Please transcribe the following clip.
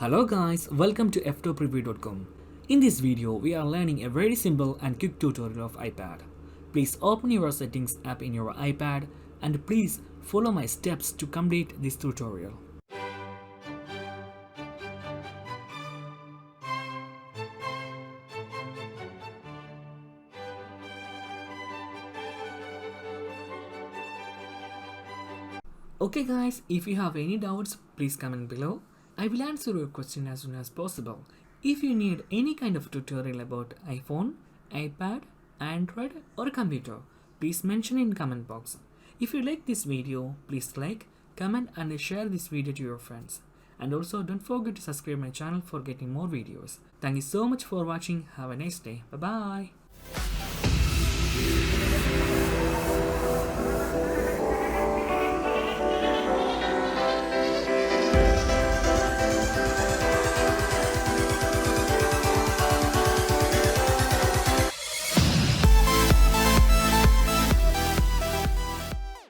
Hello guys, welcome to Ftopreview.com. In this video, we are learning a very simple and quick tutorial of iPad. Please open your settings app in your iPad and please follow my steps to complete this tutorial. Okay guys, if you have any doubts, please comment below. I will answer your question as soon as possible. If you need any kind of tutorial about iPhone, iPad, Android or computer, please mention in comment box. If you like this video, please like, comment and share this video to your friends. And also don't forget to subscribe my channel for getting more videos. Thank you so much for watching. Have a nice day. Bye bye.